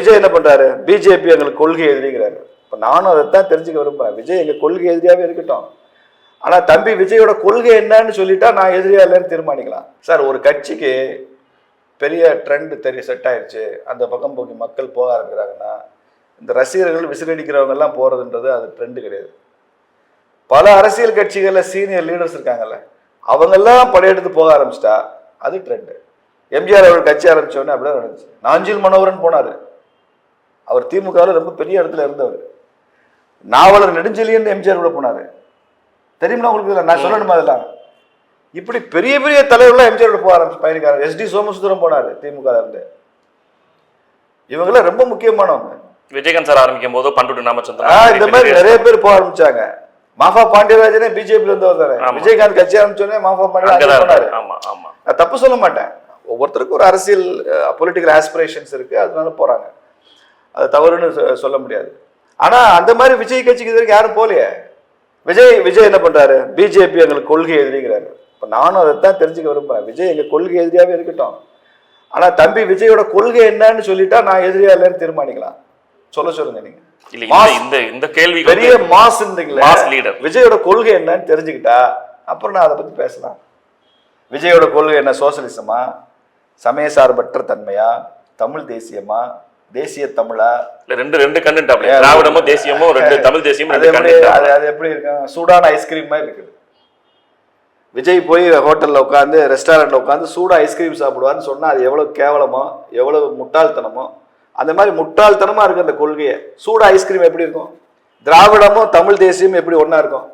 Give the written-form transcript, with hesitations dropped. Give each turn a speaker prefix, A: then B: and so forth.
A: விஜய் என்ன பண்றாரு? பிஜேபி எங்களுக்கு கொள்கை எதிரிங்கிறாரு. இப்ப நானும் அதைத்தான் தெரிஞ்சுக்க விரும்புறேன். விஜய் எங்க கொள்கை எதிரியாவே இருக்கட்டும், ஆனா தம்பி விஜயோட கொள்கை என்னன்னு சொல்லிட்டா நான் எதிரியா இல்லைன்னு தீர்மானிக்கலாம். சார், ஒரு கட்சிக்கு பெரிய ட்ரெண்ட் செட் ஆயிடுச்சு, அந்த பக்கம் போக்கி மக்கள் போக ஆரம்பிக்கிறாங்கன்னா, இந்த ரசிகர்கள் விசிலடிக்கிறவங்க எல்லாம் போறதுன்றது அது ட்ரெண்ட் கிடையாது. பல அரசியல் கட்சிகள்ல சீனியர் லீடர்ஸ் இருக்காங்கல்ல, அவங்கெல்லாம் படையெடுத்து போக ஆரம்பிச்சிட்டா அது ட்ரெண்ட். எம்ஜிஆர் அவர் கட்சி ஆரம்பிச்சோடனே அப்படிதான் நடந்துச்சு. நாஞ்சில் மனோகரன் போனாரு, அவர் திமுகவில் ரொம்ப பெரிய இடத்துல இருந்தவர். நாவலர் நெடுஞ்செழியன் எம்ஜிஆர் கூட போனாரு, தெரியுமா உங்களுக்கு? நான் சொல்லணுமா அதெல்லாம்? இப்படி பெரிய பெரிய தலைவர்கள்லாம் எம்ஜிஆர் போக ஆரம்பிச்சு பயணிக்காரு. SD சோமசுந்தரம் போனாரு திமுக இருந்து. இவங்கெல்லாம் ரொம்ப முக்கியமானவங்க.
B: விஜயகாந்த் சார் ஆரம்பிக்கும் போது பண்டுட்டு நாமச்சந்திரன்
A: இந்த மாதிரி நிறைய பேர் போக ஆரம்பிச்சாங்க. மாஃபா பாண்டியராஜனே பிஜேபியில இருந்து வந்தாரு. விஜயகாந்த் கட்சி ஆரம்பிச்சோடனே மாஃபா பாண்டியராஜன் போனாரு. நான் தப்பு சொல்ல மாட்டேன், ஒவ்வொருத்தருக்கும் ஒரு அரசியல் பொலிட்டிக்கல் ஆஸ்பிரேஷன்ஸ் இருக்கு, அதனால போறாங்க, அது தவறுன்னு சொல்ல முடியாது. ஆனா அந்த மாதிரி விஜய் கட்சிக்கு இது வரைக்கும் யாரும் போலையே. விஜய் என்ன பண்றாரு? பிஜேபி எங்களுக்கு கொள்கை எதிரிங்கிறாரு. இப்ப நானும் அதைத்தான் தெரிஞ்சுக்க விரும்புறேன். விஜய் எங்க கொள்கை எதிரியாவே இருக்கட்டும், ஆனா தம்பி விஜயோட கொள்கை என்னன்னு சொல்லிட்டா நான் எதிரியா இல்லைன்னு தீர்மானிக்கலாம். சொல்லுங்க நீங்க.
B: இந்த கேள்வி
A: பெரிய மாஸ் இருந்தீங்களா, விஜயோட கொள்கை என்னன்னு தெரிஞ்சுக்கிட்டா அப்புறம் நான் அதை பத்தி பேசலாம். விஜயோட கொள்கை என்ன? சோசியலிசமா, சமய சார்பற்ற தன்மையா, தமிழ் தேசியமா, தேசிய தமிழா?
B: ரெண்டு கண்டென்ட் அப்படி, திராவிடமும் தேசியமும் ரெண்டு, தமிழ் தேசியம்
A: அது எப்படி இருக்கு? சூடான ஐஸ்கிரீம் மாதிரி இருக்குது. விஜய் போய் ஹோட்டல்ல உட்காந்து, ரெஸ்டாரண்ட்ல உட்காந்து சூடா ஐஸ்கிரீம் சாப்பிடுவான்னு சொன்னா அது எவ்வளவு கேவலமோ, எவ்வளவு முட்டாள்தனமோ, அந்த மாதிரி முட்டாள்தனமா இருக்கு அந்த கொள்கையை. சூடா ஐஸ்கிரீம் எப்படி இருக்கும்? திராவிடமும் தமிழ் தேசியம் எப்படி ஒன்னா இருக்கும்?